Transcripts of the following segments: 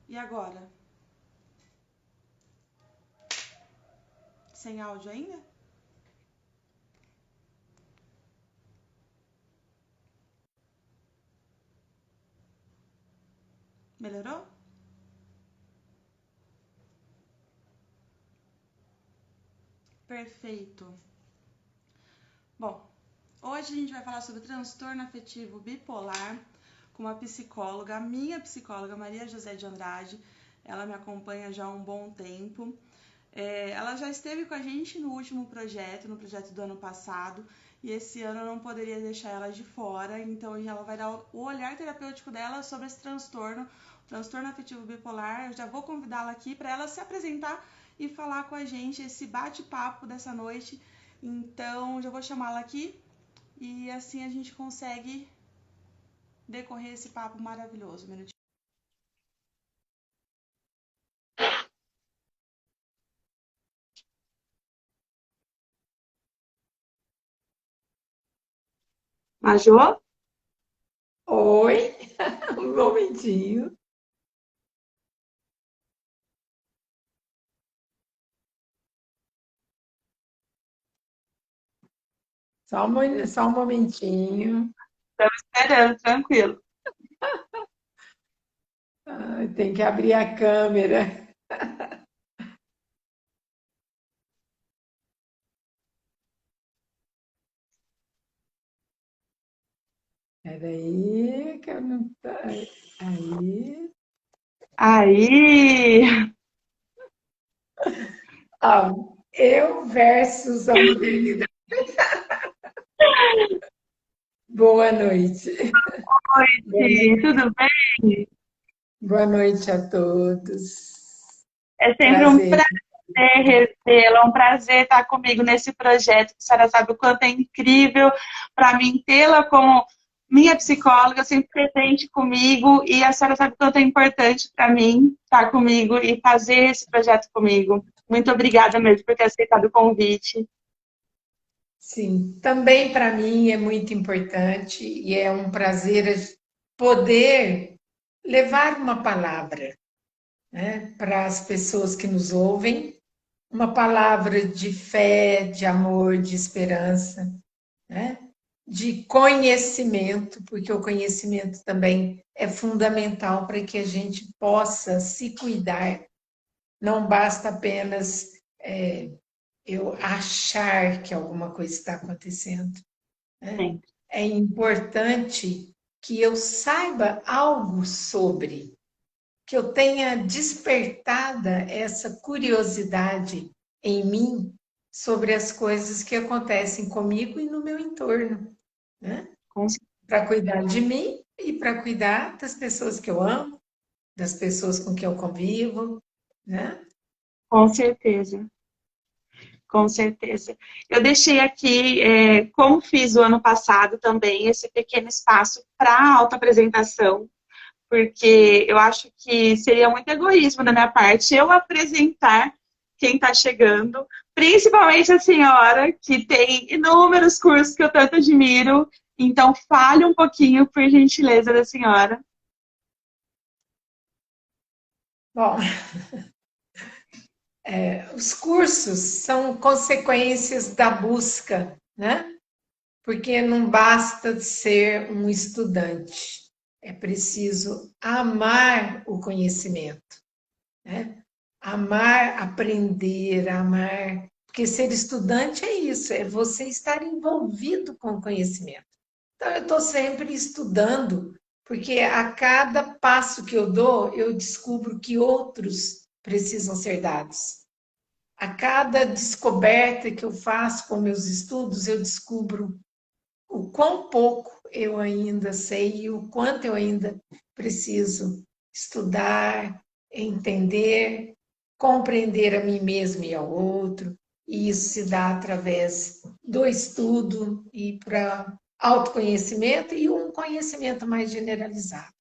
E agora? Sem áudio ainda? Melhorou? Perfeito. Bom, hoje a gente vai falar sobre transtorno afetivo bipolar com uma psicóloga, a minha psicóloga, Maria José de Andrade. Ela me acompanha já há um bom tempo. Ela já esteve com a gente no último projeto, no projeto do ano passado, e esse ano eu não poderia deixar ela de fora, então ela vai dar o olhar terapêutico dela sobre esse transtorno afetivo bipolar. Eu já vou convidá-la aqui para ela se apresentar e falar com a gente esse bate-papo dessa noite. Então, já vou chamá-la aqui e assim a gente consegue decorrer esse papo maravilhoso. Um minutinho. Majô? Oi, um momentinho. Só um momentinho. Estamos esperando, tranquilo. Ah, tem que abrir a câmera. Peraí, que eu não tá. Aí. Aí, Ó, eu versus a modernidade. Boa noite. Boa oi, noite. tudo bem? Boa noite a todos. É sempre um Prazer. prazer revê-la, é um prazer estar comigo nesse projeto. A senhora sabe o quanto é incrível para mim tê-la como minha psicóloga, sempre presente comigo, e a senhora sabe o quanto é importante para mim estar comigo e fazer esse projeto comigo. Muito obrigada mesmo por ter aceitado o convite. Sim, também para mim é muito importante e é um prazer poder levar uma palavra, né, para as pessoas que nos ouvem, uma palavra de fé, de amor, de esperança, né, de conhecimento, porque o conhecimento também é fundamental para que a gente possa se cuidar. Não basta apenas eu achar que alguma coisa está acontecendo, né? Sim, É importante que eu saiba algo sobre, que eu tenha despertada essa curiosidade em mim sobre as coisas que acontecem comigo e no meu entorno, né? com, Para cuidar de mim e para cuidar das pessoas que eu amo, das pessoas com quem eu convivo, né? com certeza. Com certeza. Eu deixei aqui, como fiz o ano passado também, esse pequeno espaço para autoapresentação, porque eu acho que seria muito egoísmo da minha parte eu apresentar quem está chegando, principalmente a senhora, que tem inúmeros cursos que eu tanto admiro. Então, fale um pouquinho, por gentileza, da senhora. Bom, os cursos são consequências da busca, né? Porque não basta ser um estudante, é preciso amar o conhecimento, né? Amar, aprender, amar. Porque ser estudante é isso, é você estar envolvido com o conhecimento. Então, eu estou sempre estudando, porque a cada passo que eu dou, eu descubro que outros precisam ser dados. A cada descoberta que eu faço com meus estudos, eu descubro o quão pouco eu ainda sei e o quanto eu ainda preciso estudar, entender, compreender a mim mesmo e ao outro. E isso se dá através do estudo e para autoconhecimento e um conhecimento mais generalizado,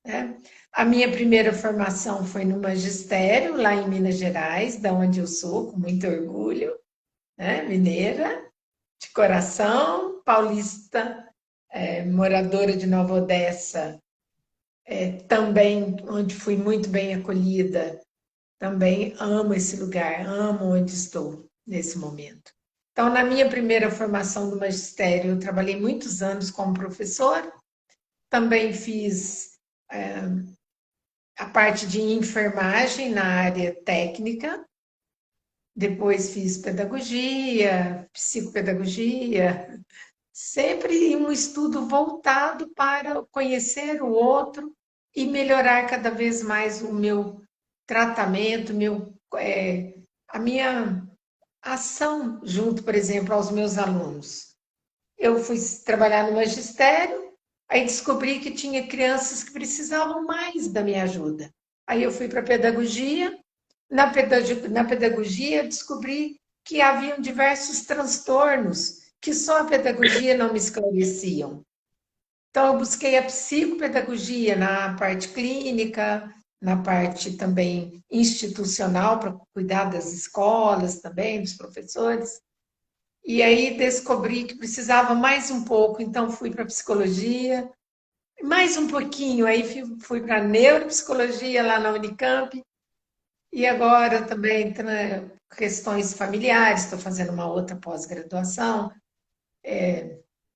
né? A minha primeira formação foi no magistério, lá em Minas Gerais, da onde eu sou, com muito orgulho, né? Mineira, de coração, paulista, moradora de Nova Odessa também onde fui muito bem acolhida, também amo esse lugar, amo onde estou nesse momento. Então, na minha primeira formação do magistério, eu trabalhei muitos anos como professora, também fiz a parte de enfermagem na área técnica, depois fiz pedagogia, psicopedagogia, sempre um estudo voltado para conhecer o outro e melhorar cada vez mais o meu tratamento, a minha ação junto, por exemplo, aos meus alunos. Eu fui trabalhar no magistério, aí descobri que tinha crianças que precisavam mais da minha ajuda. Aí eu fui para a pedagogia. Na pedagogia, descobri que haviam diversos transtornos que só a pedagogia não me esclareciam. Então, eu busquei a psicopedagogia na parte clínica, na parte também institucional, para cuidar das escolas também, dos professores. E aí descobri que precisava mais um pouco, então fui para a psicologia, mais um pouquinho, aí fui para a neuropsicologia lá na Unicamp, e agora também questões familiares, estou fazendo uma outra pós-graduação,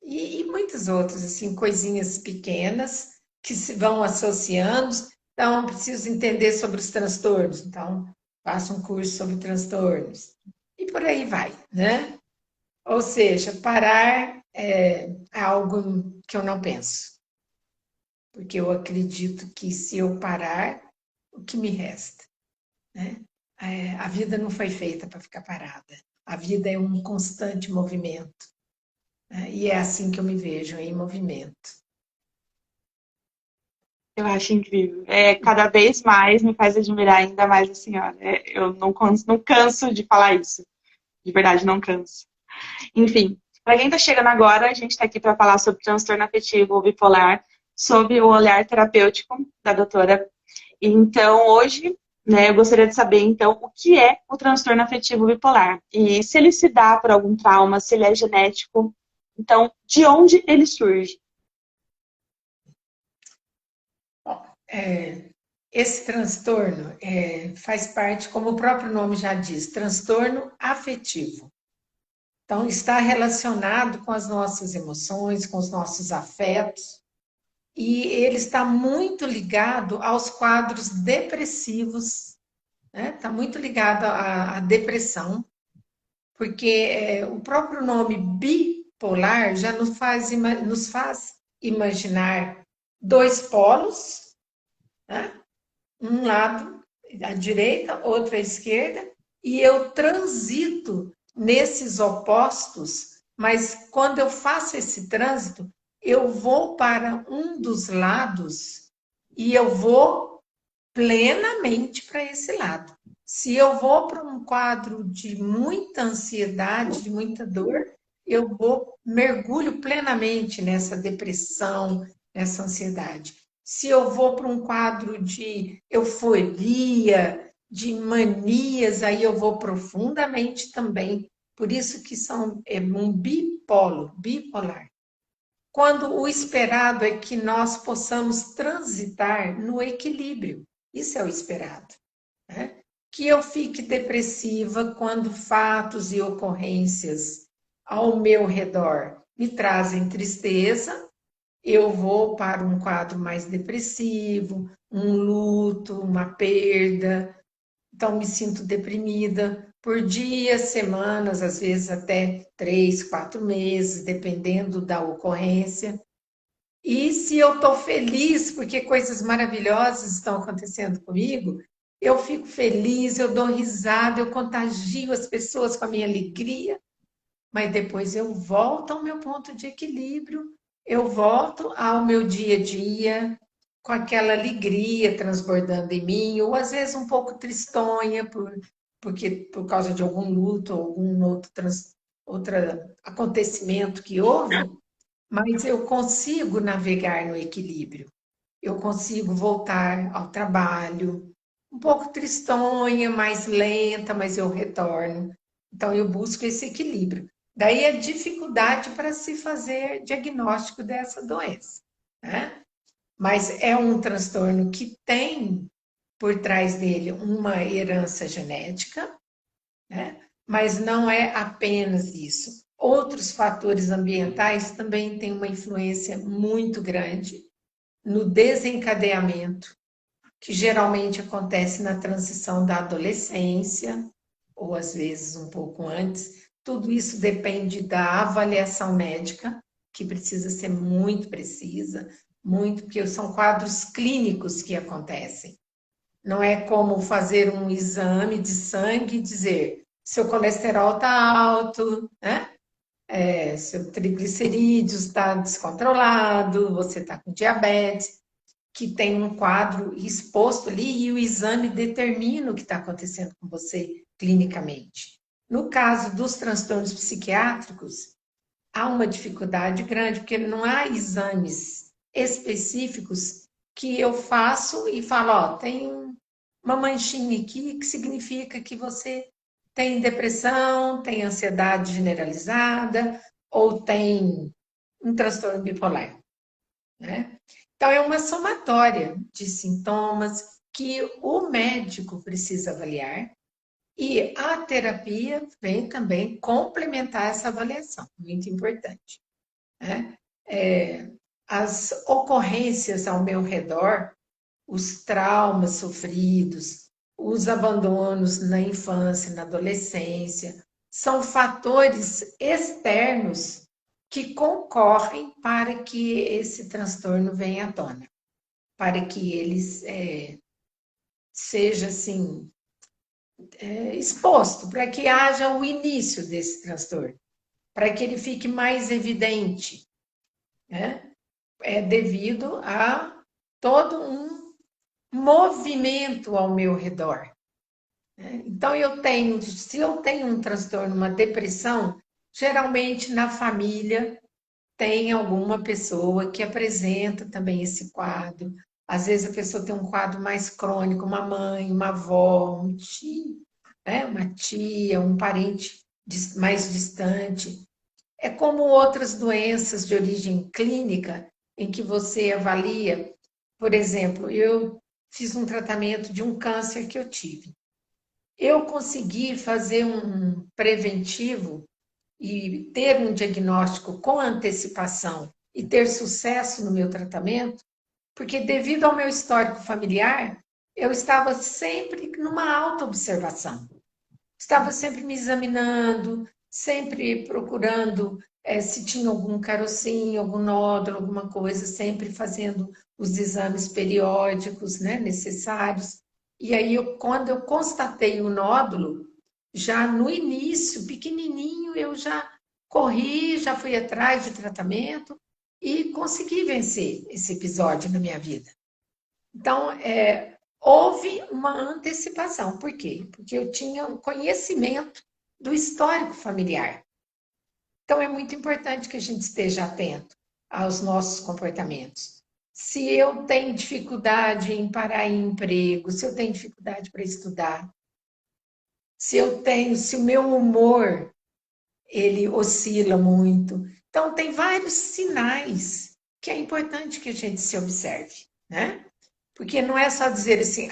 e muitas outras, assim, coisinhas pequenas que se vão associando. Então, preciso entender sobre os transtornos, então faço um curso sobre transtornos. E por aí vai, né? Ou seja, parar é algo que eu não penso, porque eu acredito que se eu parar, o que me resta, né? A vida não foi feita para ficar parada. A vida é um constante movimento, né? E é assim que eu me vejo, em movimento. Eu acho incrível. Cada vez mais me faz admirar ainda mais a senhora. Eu não canso de falar isso. De verdade, não canso. Enfim, para quem está chegando agora, a gente está aqui para falar sobre transtorno afetivo bipolar, sob o olhar terapêutico da doutora. Então, hoje, né, eu gostaria de saber, então, o que é o transtorno afetivo bipolar e se ele se dá por algum trauma, se ele é genético. Então, de onde ele surge? Esse transtorno faz parte, como o próprio nome já diz, transtorno afetivo. Então, está relacionado com as nossas emoções, com os nossos afetos, e ele está muito ligado aos quadros depressivos, né? Está muito ligado à depressão, porque o próprio nome bipolar já nos faz imaginar dois polos, né? Um lado à direita, outro à esquerda, e eu transito nesses opostos, mas quando eu faço esse trânsito, eu vou para um dos lados e eu vou plenamente para esse lado. Se eu vou para um quadro de muita ansiedade, de muita dor, eu mergulho plenamente nessa depressão, nessa ansiedade. Se eu vou para um quadro de euforia, de manias, aí eu vou profundamente também. Por isso que é um bipolar. Quando o esperado é que nós possamos transitar no equilíbrio. Isso é o esperado, né? Que eu fique depressiva quando fatos e ocorrências ao meu redor me trazem tristeza, eu vou para um quadro mais depressivo, um luto, uma perda. Então, me sinto deprimida por dias, semanas, às vezes até 3, 4 meses, dependendo da ocorrência. E se eu estou feliz porque coisas maravilhosas estão acontecendo comigo, eu fico feliz, eu dou risada, eu contagio as pessoas com a minha alegria, mas depois eu volto ao meu ponto de equilíbrio, eu volto ao meu dia a dia, com aquela alegria transbordando em mim, ou às vezes um pouco tristonha, porque por causa de algum luto, ou algum outro acontecimento que houve, mas eu consigo navegar no equilíbrio. Eu consigo voltar ao trabalho, um pouco tristonha, mais lenta, mas eu retorno. Então, eu busco esse equilíbrio. Daí a dificuldade para se fazer diagnóstico dessa doença, né? mas é um transtorno que tem por trás dele uma herança genética, né? Mas não é apenas isso. Outros fatores ambientais também têm uma influência muito grande no desencadeamento, que geralmente acontece na transição da adolescência, ou às vezes um pouco antes. Tudo isso depende da avaliação médica, que precisa ser muito precisa, muito, porque são quadros clínicos que acontecem. Não é como fazer um exame de sangue e dizer seu colesterol está alto, né? Seu triglicerídeos está descontrolado, você está com diabetes, que tem um quadro exposto ali e o exame determina o que está acontecendo com você clinicamente. No caso dos transtornos psiquiátricos, há uma dificuldade grande, porque não há exames específicos que eu faço e falo, ó, tem uma manchinha aqui que significa que você tem depressão, tem ansiedade generalizada ou tem um transtorno bipolar, né? Então, é uma somatória de sintomas que o médico precisa avaliar e a terapia vem também complementar essa avaliação, muito importante, né? As ocorrências ao meu redor, os traumas sofridos, os abandonos na infância, na adolescência, são fatores externos que concorrem para que esse transtorno venha à tona, para que ele seja assim exposto, para que haja o início desse transtorno, para que ele fique mais evidente, né? É devido a todo um movimento ao meu redor. Então, se eu tenho um transtorno, uma depressão, geralmente na família tem alguma pessoa que apresenta também esse quadro. Às vezes a pessoa tem um quadro mais crônico, uma mãe, uma avó, um tio, né? Uma tia, um parente mais distante. É como outras doenças de origem clínica, em que você avalia, por exemplo, eu fiz um tratamento de um câncer que eu tive. Eu consegui fazer um preventivo e ter um diagnóstico com antecipação e ter sucesso no meu tratamento, porque devido ao meu histórico familiar, eu estava sempre numa autoobservação. Estava sempre me examinando, sempre procurando se tinha algum carocinho, algum nódulo, alguma coisa, sempre fazendo os exames periódicos, né, necessários. E aí, quando eu constatei o nódulo, já no início, pequenininho, eu já corri, já fui atrás de tratamento e consegui vencer esse episódio na minha vida. Então, houve uma antecipação. Por quê? Porque eu tinha um conhecimento do histórico familiar. Então, é muito importante que a gente esteja atento aos nossos comportamentos. Se eu tenho dificuldade em parar em emprego, se eu tenho dificuldade para estudar, se o meu humor ele oscila muito. Então, tem vários sinais que é importante que a gente se observe, né? Porque não é só dizer assim,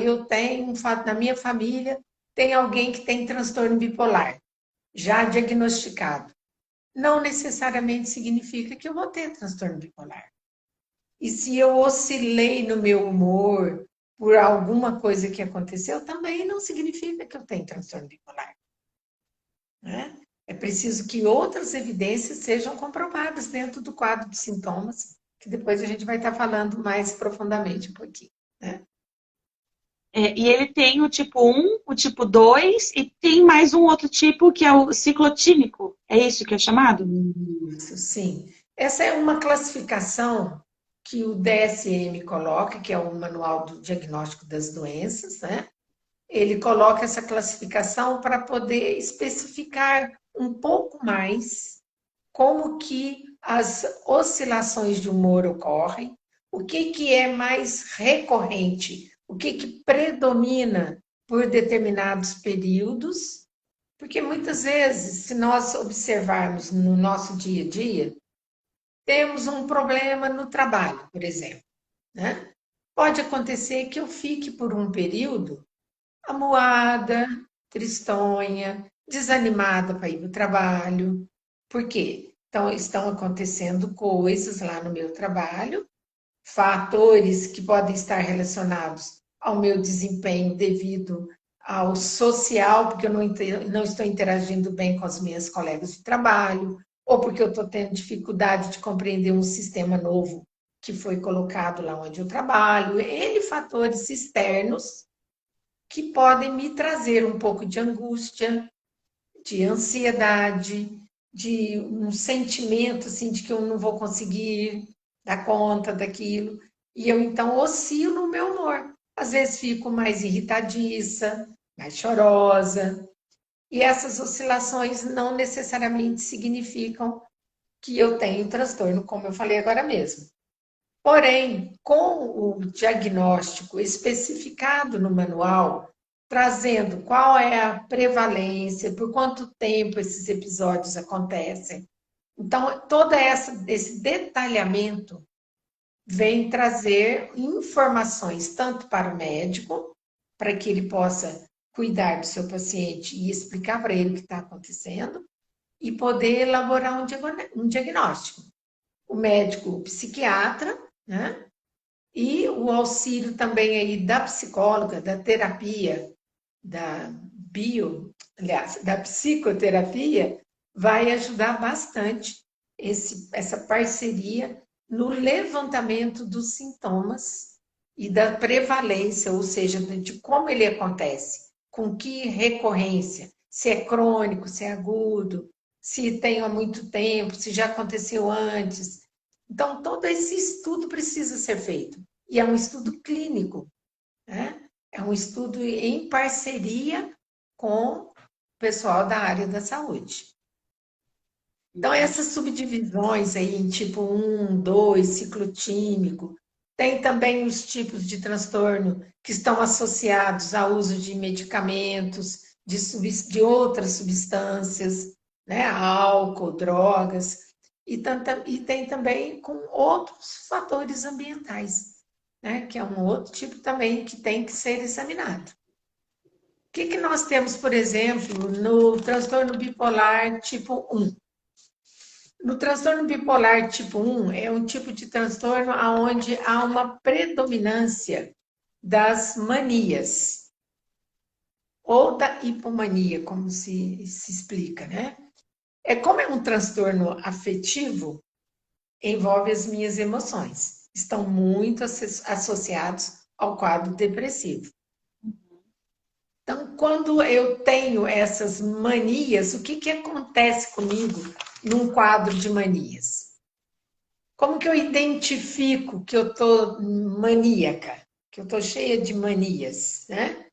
eu tenho um fato na minha família, tem alguém que tem transtorno bipolar, já diagnosticado. Não necessariamente significa que eu vou ter transtorno bipolar. E se eu oscilei no meu humor por alguma coisa que aconteceu, também não significa que eu tenho transtorno bipolar, né? É preciso que outras evidências sejam comprovadas dentro do quadro de sintomas, que depois a gente vai estar falando mais profundamente um pouquinho, né? E ele tem o tipo 1, o tipo 2 e tem mais um outro tipo que é o ciclotímico. É isso que é chamado? Isso, sim. Essa é uma classificação que o DSM coloca, que é o Manual do Diagnóstico das Doenças, né? Ele coloca essa classificação para poder especificar um pouco mais como que as oscilações de humor ocorrem, o que é mais recorrente, o que predomina por determinados períodos, porque muitas vezes, se nós observarmos no nosso dia a dia, temos um problema no trabalho, por exemplo. né? Pode acontecer que eu fique por um período amuada, tristonha, desanimada para ir para o trabalho. Por quê? Então, estão acontecendo coisas lá no meu trabalho, fatores que podem estar relacionados ao meu desempenho devido ao social, porque eu não estou interagindo bem com as minhas colegas de trabalho, ou porque eu estou tendo dificuldade de compreender um sistema novo que foi colocado lá onde eu trabalho. N fatores externos que podem me trazer um pouco de angústia, de ansiedade, de um sentimento assim de que eu não vou conseguir dar conta daquilo. E eu então oscilo o meu humor. Às vezes fico mais irritadiça, mais chorosa. E essas oscilações não necessariamente significam que eu tenho transtorno, como eu falei agora mesmo. Porém, com o diagnóstico especificado no manual, trazendo qual é a prevalência, por quanto tempo esses episódios acontecem. Então, todo esse detalhamento vem trazer informações tanto para o médico, para que ele possa cuidar do seu paciente e explicar para ele o que está acontecendo, e poder elaborar um diagnóstico. O médico, o psiquiatra, né? E o auxílio também aí da psicóloga, da terapia, da psicoterapia, vai ajudar bastante essa parceria no levantamento dos sintomas e da prevalência, ou seja, de como ele acontece, com que recorrência, se é crônico, se é agudo, se tem há muito tempo, se já aconteceu antes. Então, todo esse estudo precisa ser feito. E é um estudo clínico, né? É um estudo em parceria com o pessoal da área da saúde. Então, essas subdivisões aí em tipo 1, 2, ciclotímico, tem também os tipos de transtorno que estão associados ao uso de medicamentos, de outras substâncias, né? Álcool, drogas, e tem também com outros fatores ambientais, né? Que é um outro tipo também que tem que ser examinado. O que nós temos, por exemplo, no transtorno bipolar tipo 1? No transtorno bipolar tipo 1, é um tipo de transtorno onde há uma predominância das manias, ou da hipomania, como se explica, né? Como é um transtorno afetivo, envolve as minhas emoções. Estão muito associados ao quadro depressivo. Então, quando eu tenho essas manias, o que acontece comigo num quadro de manias? Como que eu identifico que eu estou maníaca, que eu estou cheia de manias, né?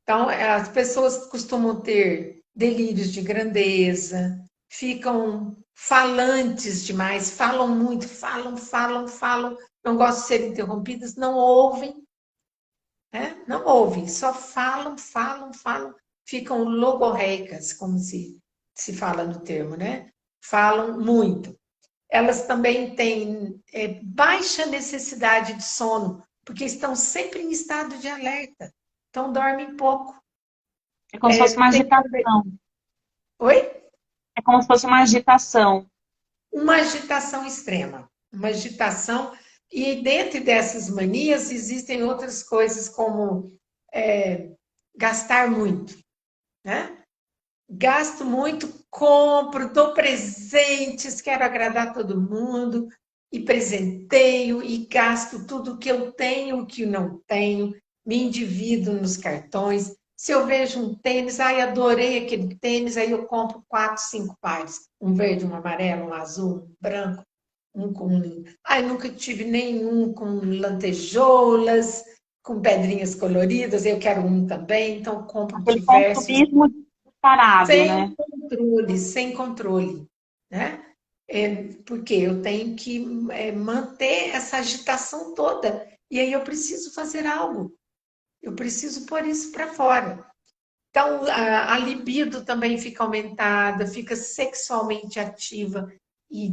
Então, as pessoas costumam ter delírios de grandeza, ficam falantes demais, falam muito, falam, não gostam de ser interrompidas, não ouvem, né? Não ouvem, só falam, ficam logorreicas, como se fala no termo, né? Falam muito. Elas também têm baixa necessidade de sono, porque estão sempre em estado de alerta, então dormem pouco. É como se fosse uma agitação. Oi? É como se fosse uma agitação. Uma agitação extrema, uma agitação, e dentro dessas manias existem outras coisas como gastar muito, né? Gasto muito, compro, dou presentes, quero agradar todo mundo, e presenteio, e gasto tudo que eu tenho, o que não tenho, me endivido nos cartões. Se eu vejo um tênis, ai, adorei aquele tênis, aí eu compro 4, 5 pares. Um verde, um amarelo, um azul, um branco, um com... Ai, nunca tive nenhum com lantejoulas, com pedrinhas coloridas, eu quero um também, então compro Aquele diversos consumismo parado, né? sem controle, né? Porque eu tenho que manter essa agitação toda. E aí eu preciso fazer algo. Eu preciso pôr isso para fora. Então, a libido também fica aumentada, fica sexualmente ativa e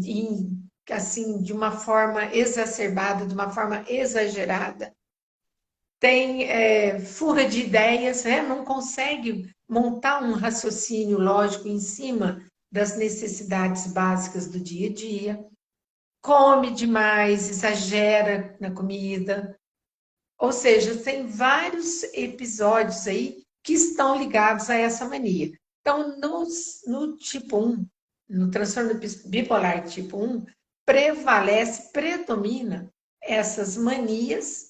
assim, de uma forma exacerbada, de uma forma exagerada. Tem fuga de ideias, né? Não consegue montar um raciocínio lógico em cima das necessidades básicas do dia a dia. Come demais, exagera na comida. Ou seja, tem vários episódios aí que estão ligados a essa mania. Então, no tipo 1, no transtorno bipolar tipo 1, predomina essas manias.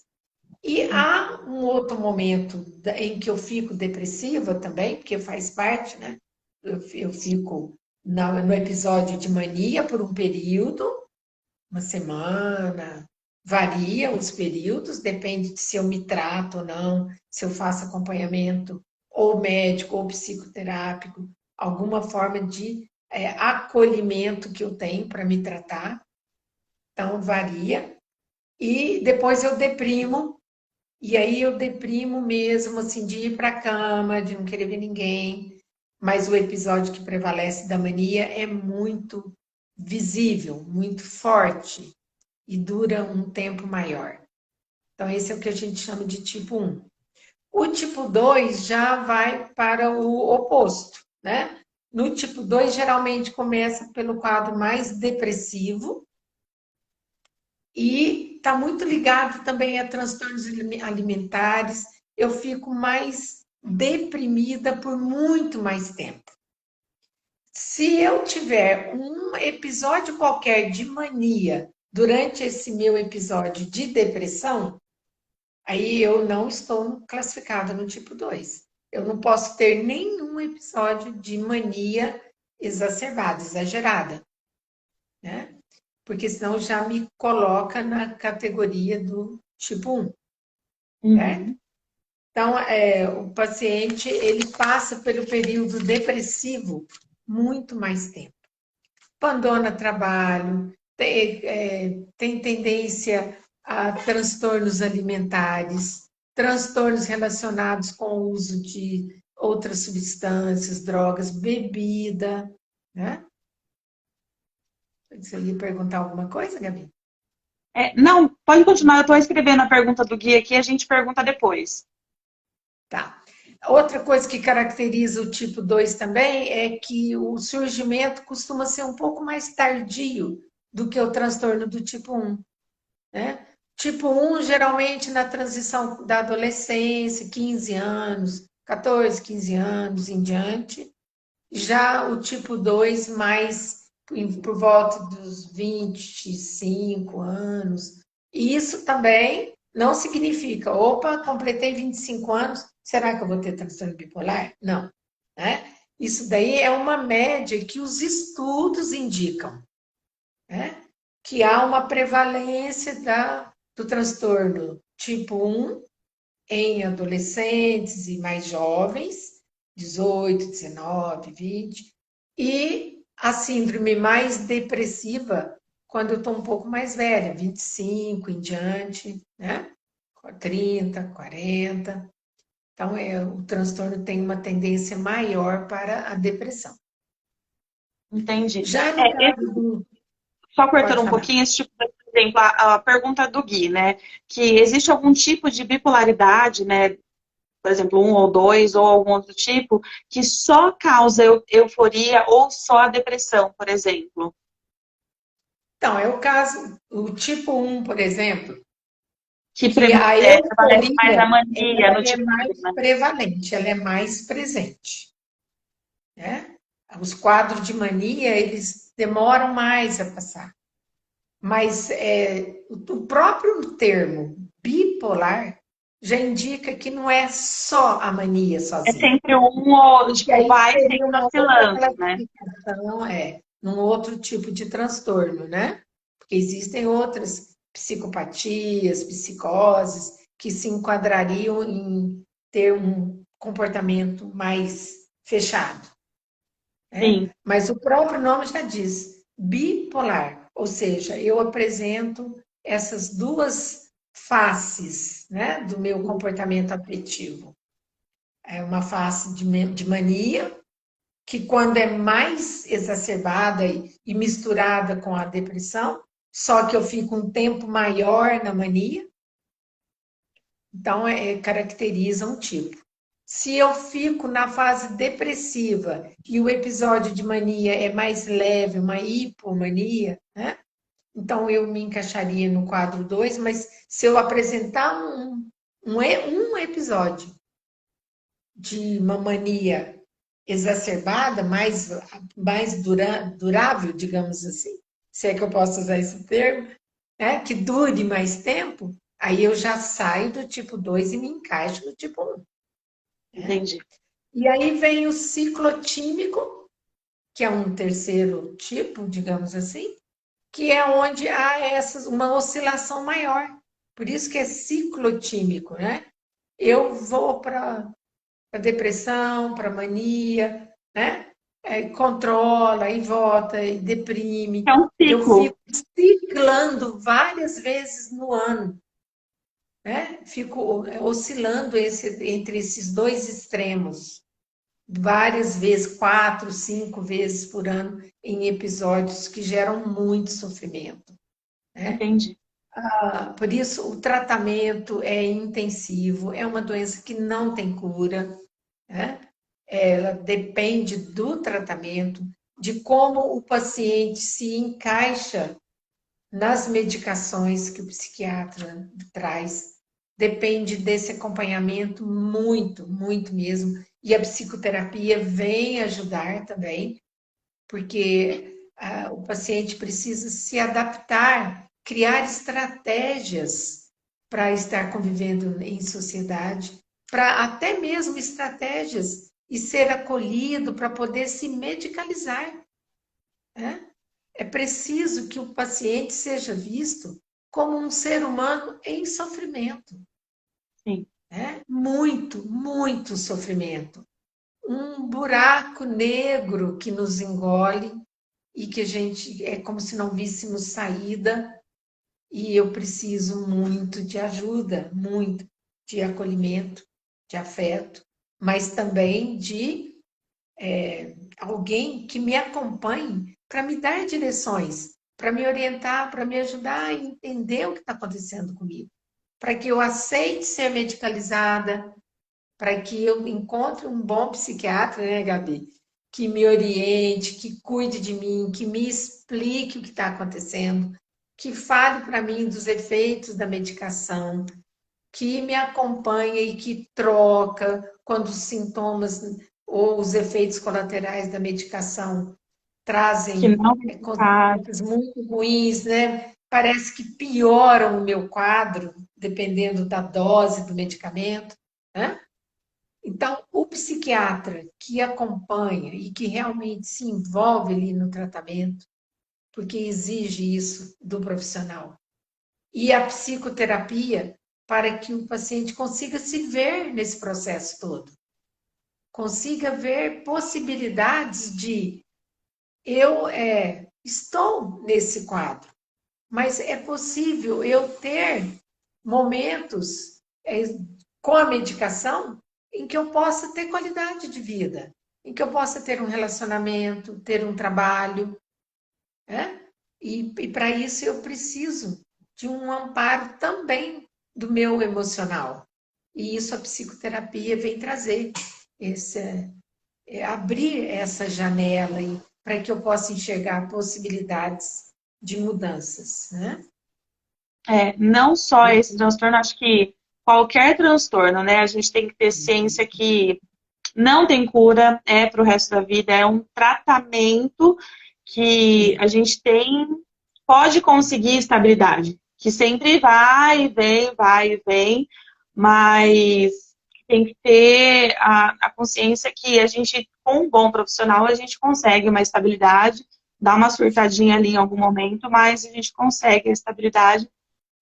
E há um outro momento em que eu fico depressiva também, porque faz parte, né? Eu fico no episódio de mania por um período, uma semana, varia os períodos, depende de se eu me trato ou não, se eu faço acompanhamento ou médico ou psicoterápico, alguma forma de acolhimento que eu tenho para me tratar. Então, varia. E depois eu deprimo, e aí eu deprimo mesmo, assim, de ir para a cama, de não querer ver ninguém. Mas o episódio que prevalece da mania é muito visível, muito forte e dura um tempo maior. Então, esse é o que a gente chama de tipo 1. O tipo 2 já vai para o oposto, né? No tipo 2, geralmente começa pelo quadro mais depressivo e está muito ligado também a transtornos alimentares. Eu fico mais deprimida por muito mais tempo. Se eu tiver um episódio qualquer de mania durante esse meu episódio de depressão, aí eu não estou classificada no tipo 2. Eu não posso ter nenhum episódio de mania exacerbada, exagerada, né? Porque senão já me coloca na categoria do tipo 1, certo? Então, o paciente, ele passa pelo período depressivo muito mais tempo. Abandona trabalho, tem tendência a transtornos alimentares, transtornos relacionados com o uso de outras substâncias, drogas, bebida, né? Você ia perguntar alguma coisa, Gabi? Não, pode continuar. Eu estou escrevendo a pergunta do Gui aqui, a gente pergunta depois. Tá. Outra coisa que caracteriza o tipo 2 também é que o surgimento costuma ser um pouco mais tardio do que o transtorno do tipo 1, né? Tipo 1, geralmente na transição da adolescência, 15 anos, 14, 15 anos em diante. Já o tipo 2, mais por volta dos 25 anos. E isso também não significa, opa, completei 25 anos, será que eu vou ter transtorno bipolar? Não, né? Isso daí é uma média que os estudos indicam, né? Que há uma prevalência do transtorno tipo 1 em adolescentes e mais jovens, 18, 19, 20, e a síndrome mais depressiva quando eu estou um pouco mais velha, 25 em diante, né? 30, 40. Então, o transtorno tem uma tendência maior para a depressão. Entendi. Já no caso do... Só Pode cortando um falar. pouquinho, esse tipo, por exemplo, a pergunta do Gui, né? Que existe algum tipo de bipolaridade, né? Por exemplo, 1 ou 2 ou algum outro tipo, que só causa euforia ou só a depressão, por exemplo. Então, é o caso, o tipo 1, por exemplo, Que que a prevalece mais a euforia mania ela no é tipo 1, mais né? prevalente, ela é mais presente, né? Os quadros de mania, eles demoram mais a passar. Mas o próprio termo bipolar já indica que não é só a mania É sozinha. sempre um ou, Porque tipo, aí vai seria sempre uma outra oscilando, né? classificação, num outro tipo de transtorno, né? Porque existem outras psicopatias, psicoses, que se enquadrariam em ter um comportamento mais fechado, né? Sim, Mas o próprio nome já diz bipolar, ou seja, eu apresento essas duas faces, né, do meu comportamento afetivo. É uma face de mania, que quando é mais exacerbada e misturada com a depressão, só que eu fico um tempo maior na mania. Então, caracteriza um tipo. Se eu fico na fase depressiva e o episódio de mania é mais leve, uma hipomania, né? Então eu me encaixaria no quadro 2, mas se eu apresentar um episódio de uma mania exacerbada, mais durável, digamos assim, se é que eu posso usar esse termo, né? Que dure mais tempo, aí eu já saio do tipo 2 e me encaixo no tipo 1. Entendi. E aí vem o ciclotímico, que é um terceiro tipo, digamos assim, que é onde há uma oscilação maior. Por isso que é ciclotímico, né? Eu vou para a depressão, para a mania, né? Controla e volta e deprime. É um Eu ciclo. fico ciclando várias vezes no ano, né? Fico oscilando entre esses dois extremos, várias vezes, 4, 5 vezes por ano, em episódios que geram muito sofrimento, né? Entendi. Por isso, o tratamento é intensivo, é uma doença que não tem cura, né? Ela depende do tratamento, de como o paciente se encaixa nas medicações que o psiquiatra traz. Depende desse acompanhamento muito, muito mesmo. E a psicoterapia vem ajudar também, porque o paciente precisa se adaptar, criar estratégias para estar convivendo em sociedade, para até mesmo estratégias e ser acolhido para poder se medicalizar, né? É preciso que o paciente seja visto como um ser humano em sofrimento. Sim. Né? Muito, muito sofrimento. Um buraco negro que nos engole e que a gente é como se não víssemos saída, e eu preciso muito de ajuda, muito de acolhimento, de afeto, mas também de alguém que me acompanhe para me dar direções, para me orientar, para me ajudar a entender o que está acontecendo comigo, para que eu aceite ser medicalizada, para que eu encontre um bom psiquiatra, né, Gabi? Que me oriente, que cuide de mim, que me explique o que está acontecendo, que fale para mim dos efeitos da medicação, que me acompanha e que troca quando os sintomas ou os efeitos colaterais da medicação Que trazem não faz. consequências muito ruins, né? Parece que pioram o meu quadro, dependendo da dose do medicamento, né? Então, o psiquiatra que acompanha e que realmente se envolve ali no tratamento, porque exige isso do profissional, e a psicoterapia para que o paciente consiga se ver nesse processo todo, consiga ver possibilidades de eu estou nesse quadro, mas é possível eu ter momentos com a medicação em que eu possa ter qualidade de vida, em que eu possa ter um relacionamento, ter um trabalho, né? E para isso eu preciso de um amparo também do meu emocional. E isso a psicoterapia vem trazer, abrir essa janela para que eu possa enxergar possibilidades de mudanças, né? Não só esse transtorno, acho que qualquer transtorno, né? A gente tem que ter ciência que não tem cura, para o resto da vida, é um tratamento que a gente pode conseguir estabilidade, que sempre vai e vem, mas tem que ter a consciência que a gente, com um bom profissional, a gente consegue uma estabilidade, dá uma surtadinha ali em algum momento, mas a gente consegue a estabilidade.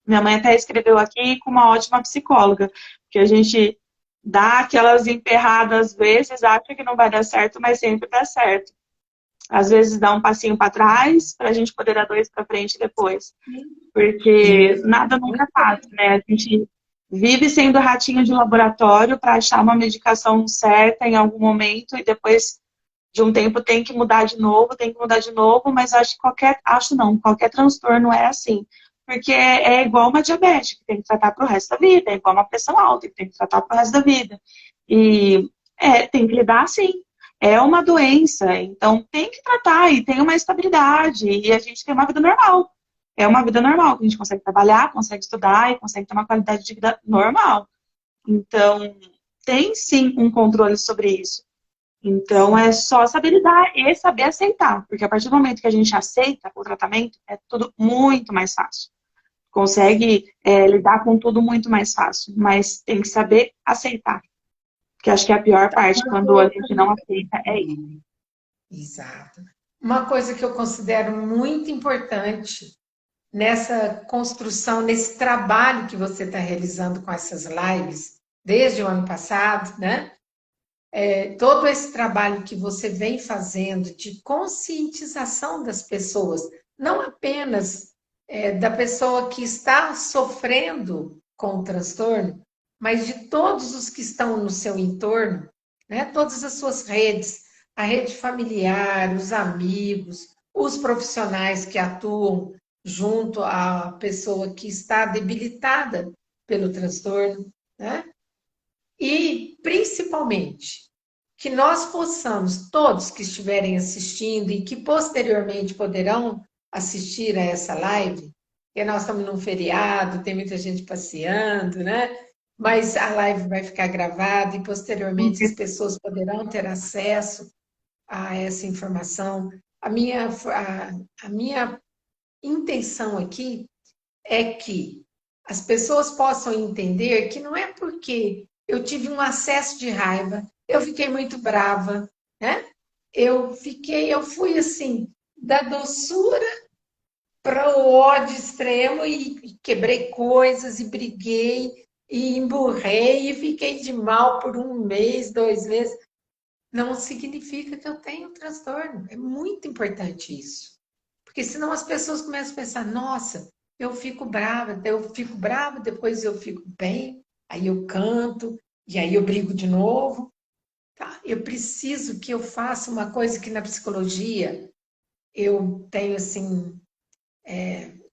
Minha mãe até escreveu aqui com uma ótima psicóloga, porque a gente dá aquelas emperradas às vezes, acha que não vai dar certo, mas sempre dá certo. Às vezes dá um passinho para trás, para a gente poder dar 2 para frente depois. Porque nada nunca é fácil, né? A gente vive sendo ratinho de laboratório para achar uma medicação certa em algum momento e depois de um tempo tem que mudar de novo, tem que mudar de novo, mas qualquer transtorno é assim. Porque é igual uma diabetes, que tem que tratar pro resto da vida, é igual uma pressão alta, que tem que tratar pro resto da vida. E tem que lidar assim. É uma doença, então tem que tratar e tem uma estabilidade, e a gente tem uma vida normal. É uma vida normal, que a gente consegue trabalhar, consegue estudar e consegue ter uma qualidade de vida normal. Então, tem sim um controle sobre isso. Então, é só saber lidar e saber aceitar. Porque a partir do momento que a gente aceita o tratamento, é tudo muito mais fácil. Consegue lidar com tudo muito mais fácil. Mas tem que saber aceitar. Que acho que é a pior parte, quando a gente não aceita, é isso. Exato. Uma coisa que eu considero muito importante nessa construção, nesse trabalho que você está realizando com essas lives, desde o ano passado, né? Todo esse trabalho que você vem fazendo de conscientização das pessoas, não apenas da pessoa que está sofrendo com o transtorno, mas de todos os que estão no seu entorno, né? Todas as suas redes, a rede familiar, os amigos, os profissionais que atuam junto à pessoa que está debilitada pelo transtorno, né? E, principalmente, que nós possamos, todos que estiverem assistindo e que posteriormente poderão assistir a essa live, porque nós estamos num feriado, tem muita gente passeando, né? Mas a live vai ficar gravada e posteriormente as pessoas poderão ter acesso a essa informação. A minha intenção aqui é que as pessoas possam entender que não é porque eu tive um acesso de raiva, eu fiquei muito brava, né? Eu fui assim, da doçura para o ódio extremo e quebrei coisas e briguei e emburrei e fiquei de mal por 1 mês, 2 meses. Não significa que eu tenho transtorno. É muito importante isso. Porque senão as pessoas começam a pensar, nossa, eu fico brava, depois eu fico bem, aí eu canto, e aí eu brigo de novo. Tá? Eu preciso que eu faça uma coisa que na psicologia eu tenho assim,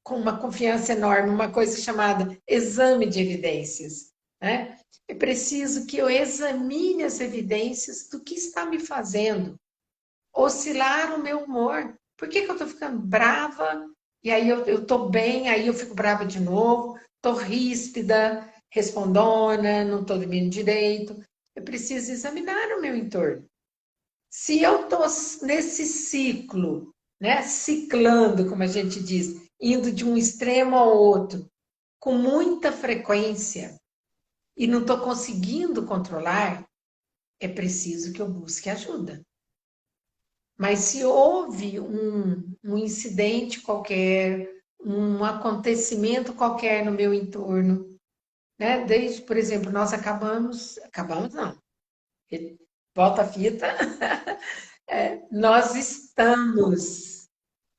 com uma confiança enorme, uma coisa chamada exame de evidências. Né? É preciso que eu examine as evidências do que está me fazendo oscilar o meu humor. Por que eu estou ficando brava? E aí eu estou bem, aí eu fico brava de novo, estou ríspida, respondona, não estou dormindo direito. Eu preciso examinar o meu entorno. Se eu estou nesse ciclo, né, ciclando, como a gente diz, indo de um extremo ao outro, com muita frequência, e não estou conseguindo controlar, é preciso que eu busque ajuda. Mas se houve um incidente qualquer, um acontecimento qualquer no meu entorno, né? Desde, por exemplo, nós acabamos não, volta a fita, nós estamos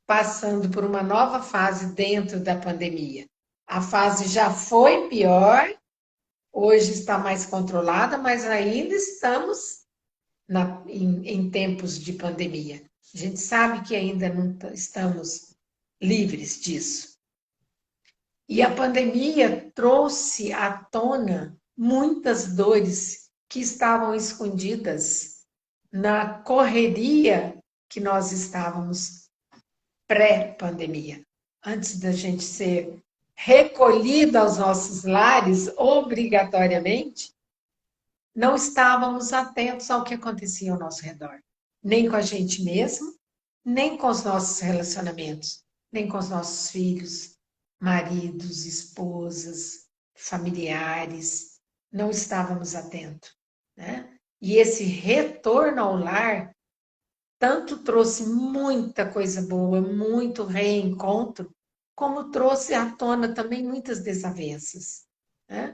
passando por uma nova fase dentro da pandemia. A fase já foi pior, hoje está mais controlada, mas ainda estamos em tempos de pandemia. A gente sabe que ainda não estamos livres disso. E a pandemia trouxe à tona muitas dores que estavam escondidas na correria que nós estávamos pré-pandemia. Antes da gente ser recolhido aos nossos lares, obrigatoriamente, não estávamos atentos ao que acontecia ao nosso redor. Nem com a gente mesmo, nem com os nossos relacionamentos, nem com os nossos filhos, maridos, esposas, familiares. Não estávamos atentos, né? E esse retorno ao lar tanto trouxe muita coisa boa, muito reencontro, como trouxe à tona também muitas desavenças, né?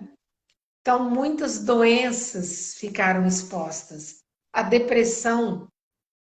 Então, muitas doenças ficaram expostas. A depressão,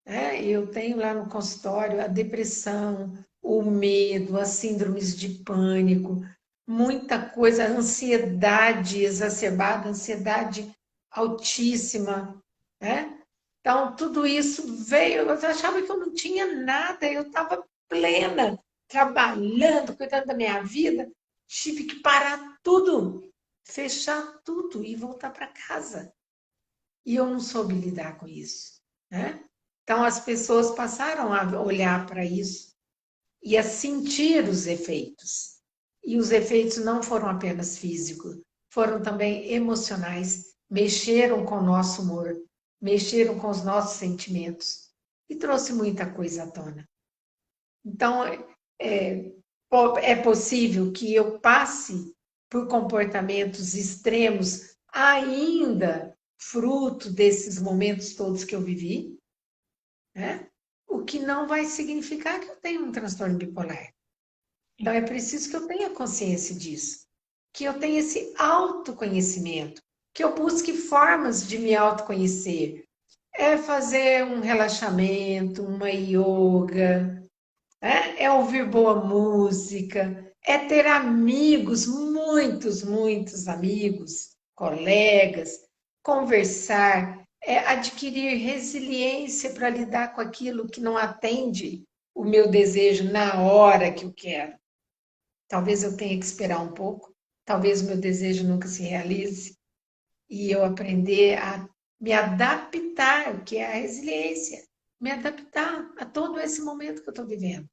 né? Eu tenho lá no consultório a depressão, o medo, as síndromes de pânico, muita coisa, a ansiedade exacerbada, ansiedade altíssima, né? Então, tudo isso veio, eu achava que eu não tinha nada, eu estava plena, trabalhando, cuidando da minha vida. Tive que parar tudo, fechar tudo e voltar para casa. E eu não soube lidar com isso, né? Então, as pessoas passaram a olhar para isso e a sentir os efeitos. E os efeitos não foram apenas físicos, foram também emocionais, mexeram com o nosso humor, mexeram com os nossos sentimentos e trouxe muita coisa à tona. Então, é possível que eu passe por comportamentos extremos ainda fruto desses momentos todos que eu vivi, né? O que não vai significar que eu tenho um transtorno bipolar. Então, é preciso que eu tenha consciência disso, que eu tenha esse autoconhecimento, que eu busque formas de me autoconhecer. É fazer um relaxamento, uma yoga, né? É ouvir boa música, é ter amigos, muitos amigos, colegas, conversar, é adquirir resiliência para lidar com aquilo que não atende o meu desejo na hora que eu quero. Talvez eu tenha que esperar um pouco, talvez o meu desejo nunca se realize, e eu aprender a me adaptar, o que é a resiliência, me adaptar a todo esse momento que eu estou vivendo.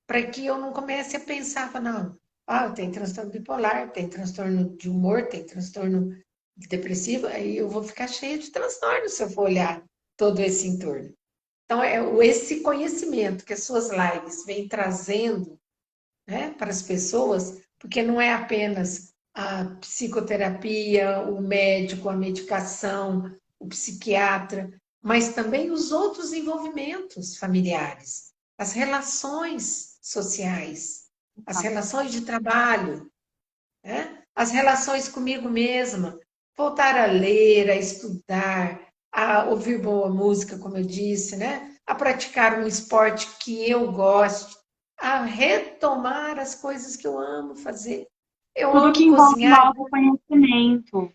Para que eu não comece a pensar, não, eu tenho transtorno bipolar, tem transtorno de humor, tem transtorno depressivo, aí eu vou ficar cheia de transtornos se eu for olhar todo esse entorno. Então, esse conhecimento que as suas lives vêm trazendo, né, para as pessoas, porque não é apenas a psicoterapia, o médico, a medicação, o psiquiatra, mas também os outros envolvimentos familiares, as relações sociais, as relações de trabalho, né? As relações comigo mesma, voltar a ler, a estudar, a ouvir boa música, como eu disse, né? A praticar um esporte que eu gosto, a retomar as coisas que eu amo fazer. Eu Tudo que amo envolve o cozinhar. autoconhecimento.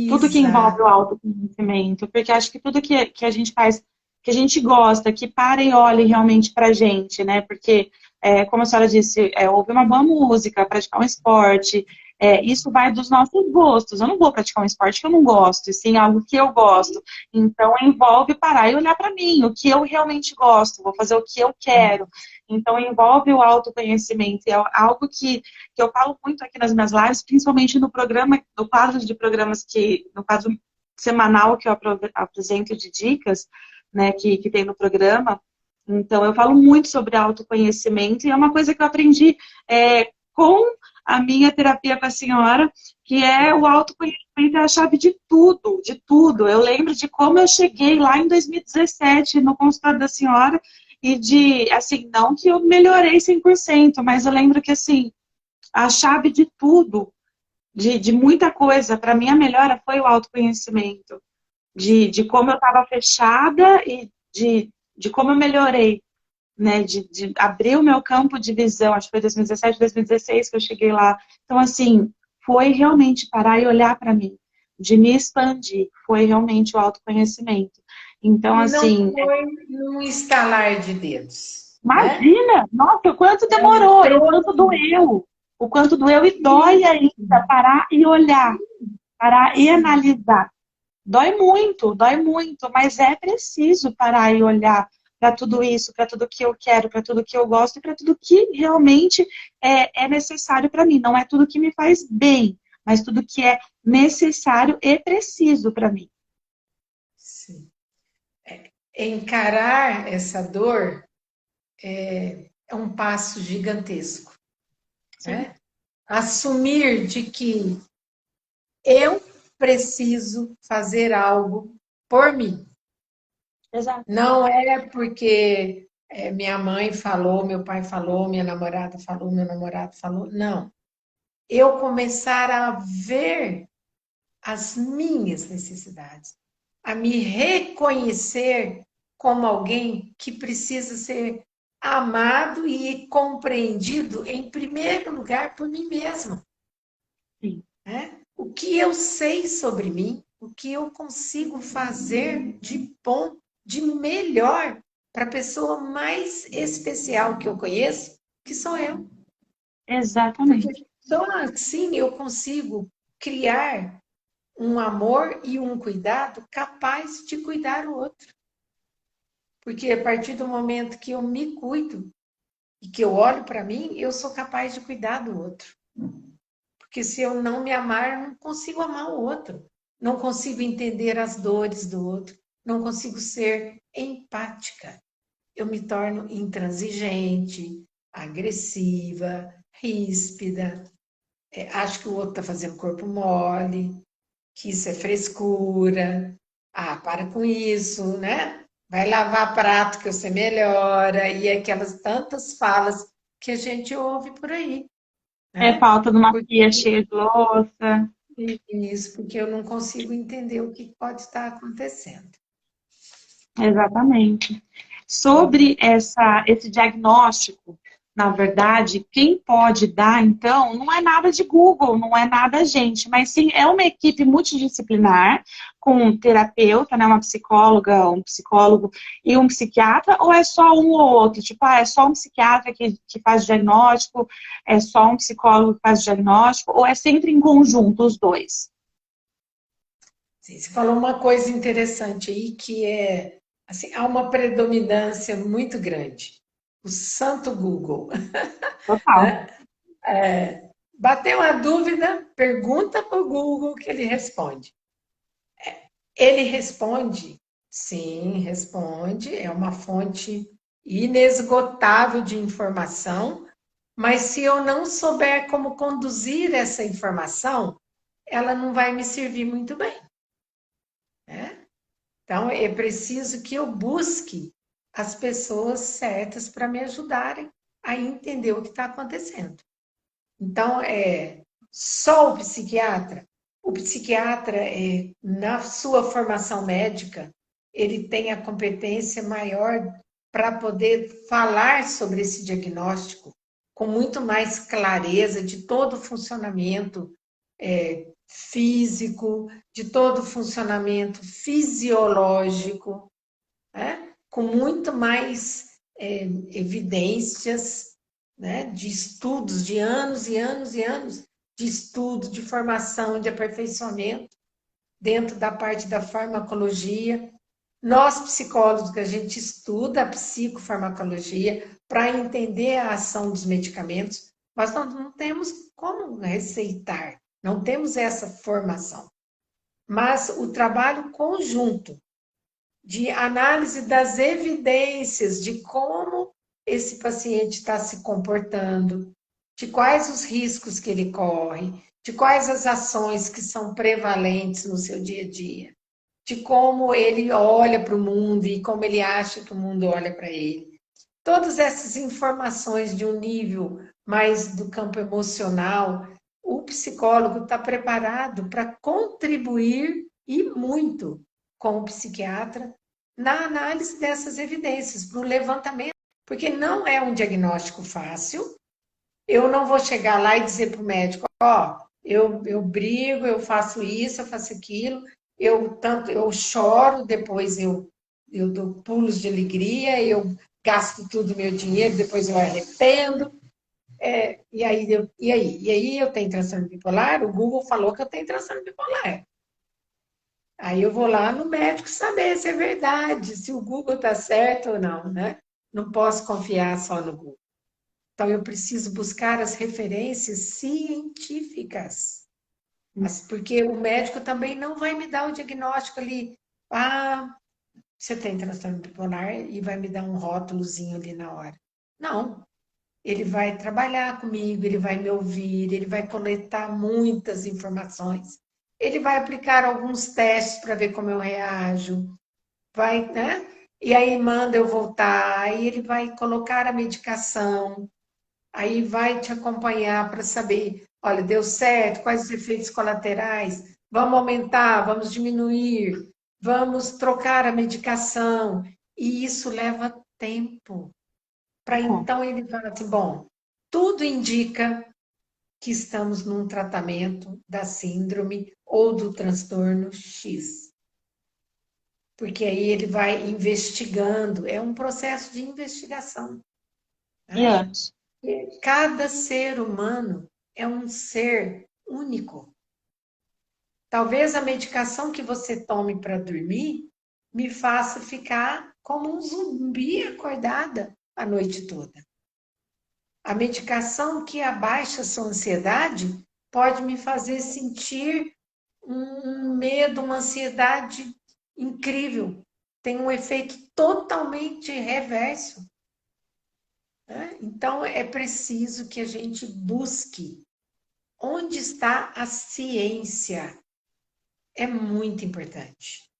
Tudo que envolve o Exato. autoconhecimento. Porque acho que tudo que a gente faz, que a gente gosta, que para e olhe realmente pra gente, né? Porque, como a senhora disse, ouvir uma boa música, praticar um esporte, isso vai dos nossos gostos. Eu não vou praticar um esporte que eu não gosto, e sim algo que eu gosto. Então, envolve parar e olhar para mim, o que eu realmente gosto, vou fazer o que eu quero. Então, envolve o autoconhecimento. É algo que eu falo muito aqui nas minhas lives, principalmente no programa, no quadro de programas no quadro semanal que eu apresento de dicas, né, que tem no programa. Então, eu falo muito sobre autoconhecimento e é uma coisa que eu aprendi com a minha terapia com a senhora, que é o autoconhecimento é a chave de tudo, de tudo. Eu lembro de como eu cheguei lá em 2017 no consultório da senhora e de, assim, não que eu melhorei 100%, mas eu lembro que, assim, a chave de tudo, de muita coisa, para mim a melhora foi o autoconhecimento, de como eu estava fechada e de como eu melhorei, né? De abrir o meu campo de visão, acho que foi 2017, 2016 que eu cheguei lá. Então, assim, foi realmente parar e olhar para mim, de me expandir, foi realmente o autoconhecimento. Então, E não assim, foi num estalar de dedos, né? imagina, nossa, o quanto Não demorou, e trouxe. o quanto doeu e dói ainda, parar e olhar, parar e Sim. analisar. Dói muito, mas é preciso parar e olhar para tudo isso, para tudo que eu quero, para tudo que eu gosto e para tudo que realmente é necessário para mim. Não é tudo que me faz bem, mas tudo que é necessário e preciso para mim. Sim. Encarar essa dor é um passo gigantesco, Sim, né? Assumir de que eu preciso fazer algo por mim. exato. Não é porque minha mãe falou, meu pai falou, minha namorada falou, meu namorado falou. Não. Eu começar a ver as minhas necessidades, a me reconhecer como alguém que precisa ser amado e compreendido, em primeiro lugar, por mim mesma. Sim. Né? O que eu sei sobre mim, o que eu consigo fazer de bom, de melhor para a pessoa mais especial que eu conheço, que sou eu. Porque Exatamente. só assim eu consigo criar um amor e um cuidado capaz de cuidar o outro. Porque a partir do momento que eu me cuido e que eu olho para mim, eu sou capaz de cuidar do outro. Porque se eu não me amar, eu não consigo amar o outro. Não consigo entender as dores do outro. Não consigo ser empática. Eu me torno intransigente, agressiva, ríspida. Acho que o outro está fazendo corpo mole, que isso é frescura. Ah, para com isso, né? Vai lavar prato que você melhora. E aquelas tantas falas que a gente ouve por aí, É né? falta de uma Porque pia cheia de louça. isso, porque eu não consigo entender o que pode estar acontecendo. Exatamente. Sobre esse diagnóstico, na verdade, quem pode dar, então, não é nada de Google, não é nada gente, mas sim é uma equipe multidisciplinar, com um terapeuta, né, uma psicóloga, um psicólogo e um psiquiatra, ou é só um ou outro? Tipo, é só um psiquiatra que faz o diagnóstico, é só um psicólogo que faz o diagnóstico, ou é sempre em conjunto os dois? Sim, você falou uma coisa interessante aí, que é, assim, há uma predominância muito grande. O santo Google, Total. né? Bateu a dúvida, pergunta para o Google que ele responde. Ele responde, sim, responde, é uma fonte inesgotável de informação, mas se eu não souber como conduzir essa informação, ela não vai me servir muito bem, né? Então, é preciso que eu busque as pessoas certas para me ajudarem a entender o que está acontecendo. Então, só o psiquiatra. O psiquiatra, na sua formação médica, ele tem a competência maior para poder falar sobre esse diagnóstico com muito mais clareza de todo o funcionamento físico, de todo o funcionamento fisiológico, né? Com muito mais evidências, né? De estudos, de anos e anos e anos de estudo, de formação, de aperfeiçoamento dentro da parte da farmacologia. Nós, psicólogos, a gente estuda a psicofarmacologia para entender a ação dos medicamentos, mas nós não temos como receitar, não temos essa formação. Mas o trabalho conjunto de análise das evidências de como esse paciente está se comportando, de quais os riscos que ele corre, de quais as ações que são prevalentes no seu dia a dia, de como ele olha para o mundo e como ele acha que o mundo olha para ele. Todas essas informações de um nível mais do campo emocional, o psicólogo está preparado para contribuir e muito com o psiquiatra na análise dessas evidências, para o levantamento, porque não é um diagnóstico fácil. Eu não vou chegar lá e dizer para o médico, eu brigo, eu faço isso, eu faço aquilo, eu choro, depois eu dou pulos de alegria, eu gasto tudo meu dinheiro, depois eu arrependo. E aí eu tenho transtorno bipolar? O Google falou que eu tenho transtorno bipolar. Aí eu vou lá no médico saber se é verdade, se o Google está certo ou não, né? Não posso confiar só no Google. Então eu preciso buscar as referências científicas. Mas porque o médico também não vai me dar o diagnóstico ali, você tem transtorno bipolar e vai me dar um rótulozinho ali na hora. Não. Ele vai trabalhar comigo, ele vai me ouvir, ele vai coletar muitas informações, ele vai aplicar alguns testes para ver como eu reajo, vai, né? E aí manda eu voltar, aí ele vai colocar a medicação, aí vai te acompanhar para saber, olha, deu certo, quais os efeitos colaterais, vamos aumentar, vamos diminuir, vamos trocar a medicação, e isso leva tempo. Para então ele falar assim, bom, tudo indica que estamos num tratamento da síndrome ou do transtorno X. Porque aí ele vai investigando, é um processo de investigação. E Né? anos. Cada ser humano é um ser único. Talvez a medicação que você tome para dormir me faça ficar como um zumbi acordada a noite toda. A medicação que abaixa a sua ansiedade pode me fazer sentir um medo, uma ansiedade incrível. Tem um efeito totalmente reverso. Né? Então, é preciso que a gente busque onde está a ciência. É muito importante.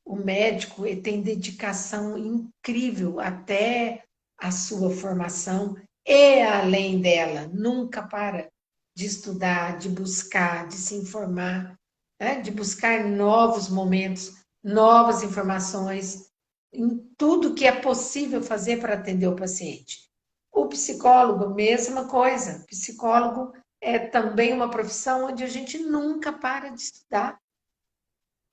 O médico tem dedicação incrível até a sua formação e além dela. Nunca para de estudar, de buscar, de se informar, né? De buscar novos momentos, novas informações, em tudo que é possível fazer para atender o paciente. O psicólogo, mesma coisa. O psicólogo é também uma profissão onde a gente nunca para de estudar.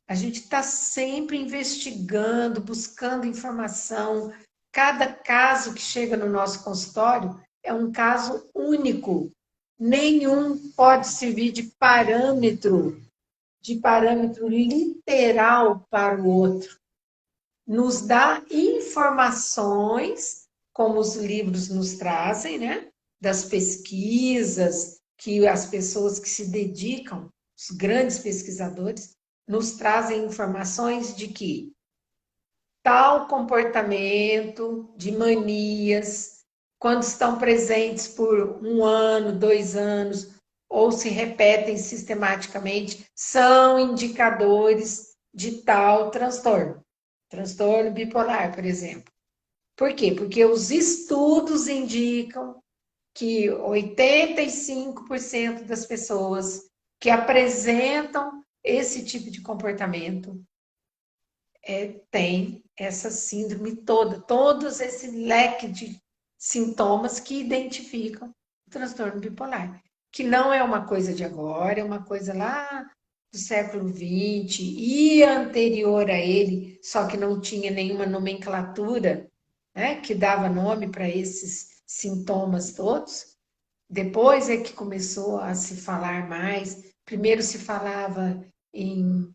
A gente está sempre investigando, buscando informação. Cada caso que chega no nosso consultório é um caso único. Nenhum pode servir de parâmetro literal para o outro. Nos dá informações, como os livros nos trazem, né? Das pesquisas que as pessoas que se dedicam, os grandes pesquisadores, nos trazem informações de que tal comportamento de manias, quando estão presentes por 1 ano, 2 anos, ou se repetem sistematicamente, são indicadores de tal transtorno. Transtorno bipolar, por exemplo. Por quê? Porque os estudos indicam que 85% das pessoas que apresentam esse tipo de comportamento tem essa síndrome toda, todos esse leque de sintomas que identificam o transtorno bipolar, que não é uma coisa de agora, é uma coisa lá do século XX e anterior a ele, só que não tinha nenhuma nomenclatura, né, que dava nome para esses sintomas todos. Depois é que começou a se falar mais. Primeiro se falava em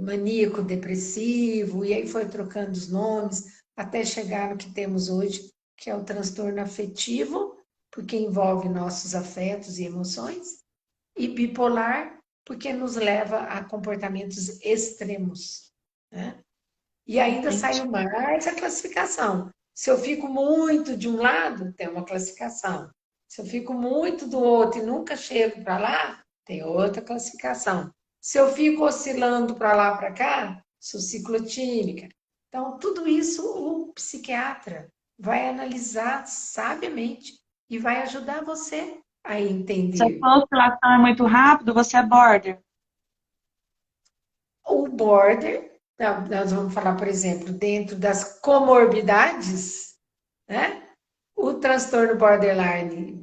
maníaco depressivo, e aí foi trocando os nomes, até chegar no que temos hoje, que é o transtorno afetivo, porque envolve nossos afetos e emoções, e bipolar, porque nos leva a comportamentos extremos. Né? E ainda saiu mais a classificação. Se eu fico muito de um lado, tem uma classificação. Se eu fico muito do outro e nunca chego para lá, tem outra classificação. Se eu fico oscilando para lá, para cá, sou ciclotímica. Então, tudo isso o psiquiatra vai analisar sabiamente e vai ajudar você a Se a entender. sua oscilação é muito rápido, você é border. O border, nós vamos falar, por exemplo, dentro das comorbidades, né? O transtorno borderline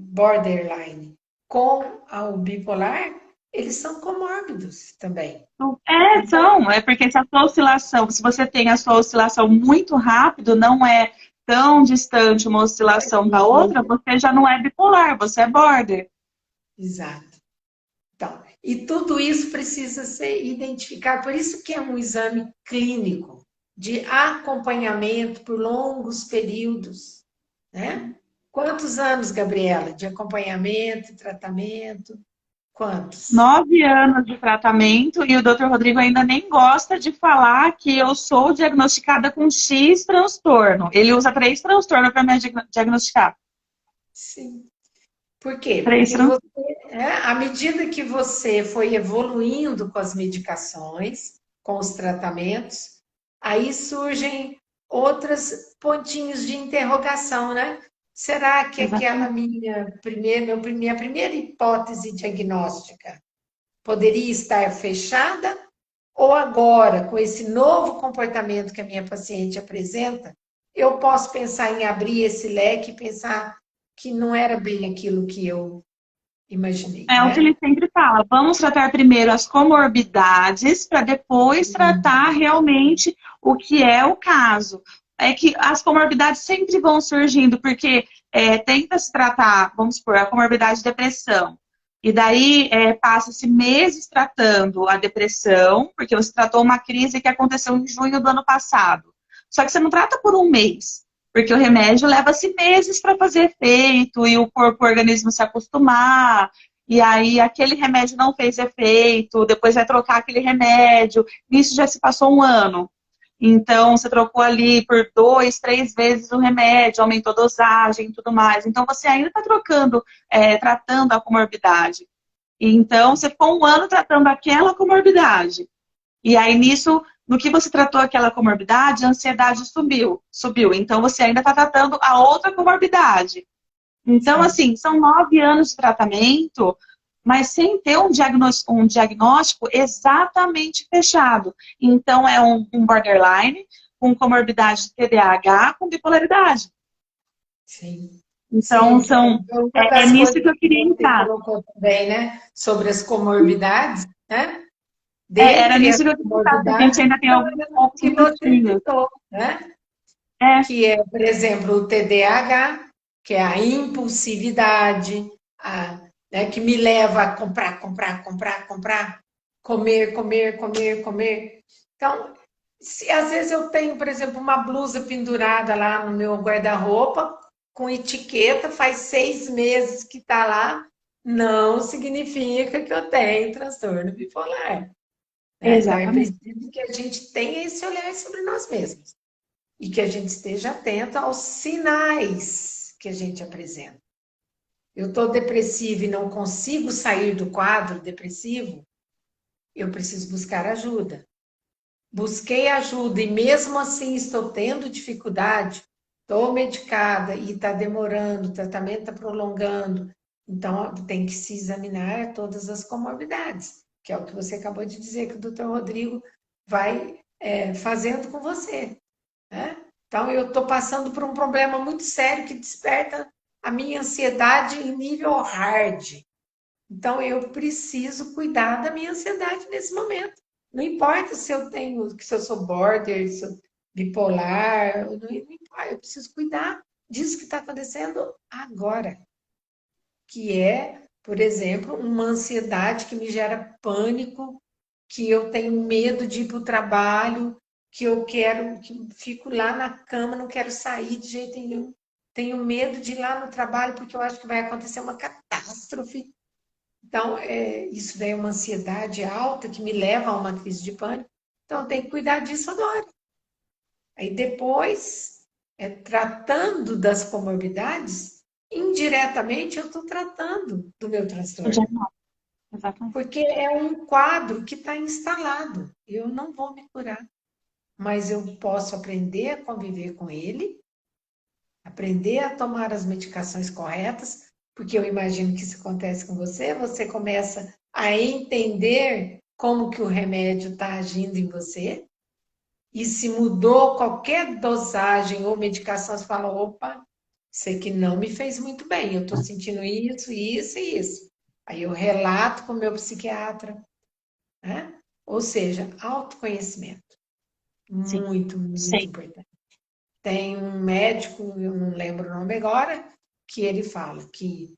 com o bipolar, eles são comórbidos também. Então, É porque se a sua oscilação, se você tem a sua oscilação muito rápido, não é tão distante uma oscilação da outra, você já não é bipolar, você é border. exato. Então, e tudo isso precisa ser identificado, por isso que é um exame clínico, de acompanhamento por longos períodos, né? Quantos anos, Gabriela, de acompanhamento e tratamento? Quantos? 9 anos de tratamento e o Dr. Rodrigo ainda nem gosta de falar que eu sou diagnosticada com X transtorno. Ele usa 3 transtornos para me diagnosticar. Sim. Por quê? 3 Porque você, à medida que você foi evoluindo com as medicações, com os tratamentos, aí surgem outros pontinhos de interrogação, né? Será que aquela minha primeira hipótese diagnóstica poderia estar fechada? Ou agora, com esse novo comportamento que a minha paciente apresenta, eu posso pensar em abrir esse leque e pensar que não era bem aquilo que eu imaginei, É o que né? ele sempre fala. Vamos tratar primeiro as comorbidades para depois tratar realmente o que é o caso. É que as comorbidades sempre vão surgindo, porque tenta se tratar, vamos supor, a comorbidade de depressão. E daí passa-se meses tratando a depressão, porque você tratou uma crise que aconteceu em junho do ano passado. Só que você não trata por um mês, porque o remédio leva-se meses para fazer efeito e o corpo, o organismo se acostumar. E aí aquele remédio não fez efeito, depois vai trocar aquele remédio. Nisso já se passou um ano. Então, você trocou ali por 2, 3 vezes o remédio, aumentou a dosagem e tudo mais. Então, você ainda está trocando, tratando a comorbidade. Então, você ficou um ano tratando aquela comorbidade. E aí, nisso, no que você tratou aquela comorbidade, a ansiedade subiu. Então, você ainda está tratando a outra comorbidade. Então, Sim. assim, são 9 anos de tratamento, mas sem ter um diagnóstico exatamente fechado. Então, é um borderline com comorbidade de TDAH com bipolaridade. Sim. Então, Sim, uma é das nisso coisas que eu que queria você entrar. colocou também, né, sobre as comorbidades, né? Era Dentre nisso as que eu queria entrar, porque a gente comorbidades, ainda tem são alguns essas poucos que você minutinhos. citou, né? É, Que é, por exemplo, o TDAH, que é a impulsividade, né, que me leva a comprar, comprar, comprar, comprar, comer, comer, comer, comer. Então, se às vezes eu tenho, por exemplo, uma blusa pendurada lá no meu guarda-roupa, com etiqueta, faz 6 meses que está lá, não significa que eu tenho transtorno bipolar. Né? Então, é exatamente. preciso que a gente tenha esse olhar sobre nós mesmos e que a gente esteja atento aos sinais que a gente apresenta. Eu estou depressiva e não consigo sair do quadro depressivo, eu preciso buscar ajuda. Busquei ajuda e mesmo assim estou tendo dificuldade, estou medicada e está demorando, o tratamento está prolongando. Então, tem que se examinar todas as comorbidades, que é o que você acabou de dizer que o doutor Rodrigo vai fazendo com você. Né? Então, eu estou passando por um problema muito sério que desperta a minha ansiedade em nível hard. Então, eu preciso cuidar da minha ansiedade nesse momento. Não importa se eu tenho, se eu sou border, se eu bipolar, não importa, eu preciso cuidar disso que está acontecendo agora. Que é, por exemplo, uma ansiedade que me gera pânico, que eu tenho medo de ir para o trabalho, que eu quero, que fico lá na cama, não quero sair de jeito nenhum. Tenho medo de ir lá no trabalho porque eu acho que vai acontecer uma catástrofe. Então, isso daí é uma ansiedade alta que me leva a uma crise de pânico. Então, eu tenho que cuidar disso agora. Aí depois, tratando das comorbidades, indiretamente eu estou tratando do meu transtorno. Exatamente. Porque é um quadro que está instalado. Eu não vou me curar, mas eu posso aprender a conviver com ele, aprender a tomar as medicações corretas, porque eu imagino que isso acontece com você, você começa a entender como que o remédio está agindo em você, e se mudou qualquer dosagem ou medicação, você fala, opa, isso aqui não me fez muito bem, eu estou sentindo isso, isso e isso. Aí eu relato com o meu psiquiatra, né? Ou seja, autoconhecimento. Sim, Muito, muito sim. importante. Tem um médico, eu não lembro o nome agora, que ele fala que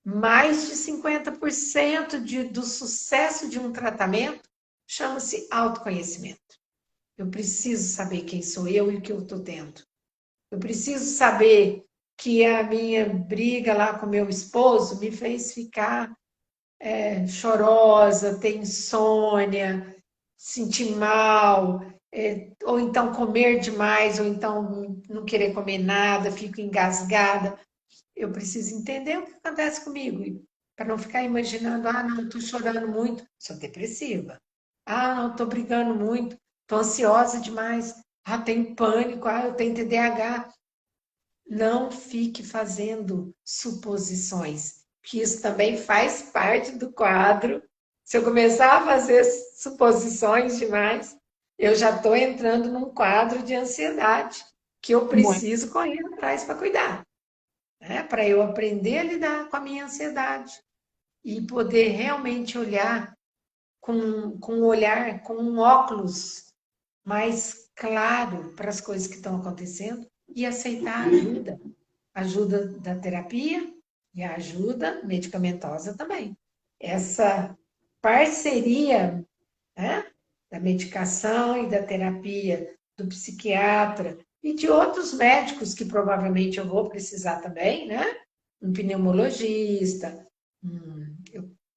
mais de 50% do sucesso de um tratamento chama-se autoconhecimento. Eu preciso saber quem sou eu e o que eu estou tendo. Eu preciso saber que a minha briga lá com meu esposo me fez ficar chorosa, ter insônia, sentir mal, ou então comer demais, ou então não querer comer nada, fico engasgada. Eu preciso entender o que acontece comigo, para não ficar imaginando, ah, não, estou chorando muito, sou depressiva. Ah, não, estou brigando muito, estou ansiosa demais. Ah, tenho pânico, ah, eu tenho TDAH. Não fique fazendo suposições, que isso também faz parte do quadro. Se eu começar a fazer suposições demais, eu já estou entrando num quadro de ansiedade que eu Muito. preciso correr atrás para cuidar, né? Para eu aprender a lidar com a minha ansiedade, e poder realmente olhar com um olhar, com um óculos mais claro para as coisas que estão acontecendo e aceitar a ajuda. Ajuda da terapia e a ajuda medicamentosa também. Essa parceria, né, da medicação e da terapia, do psiquiatra e de outros médicos que provavelmente eu vou precisar também, né? Um pneumologista.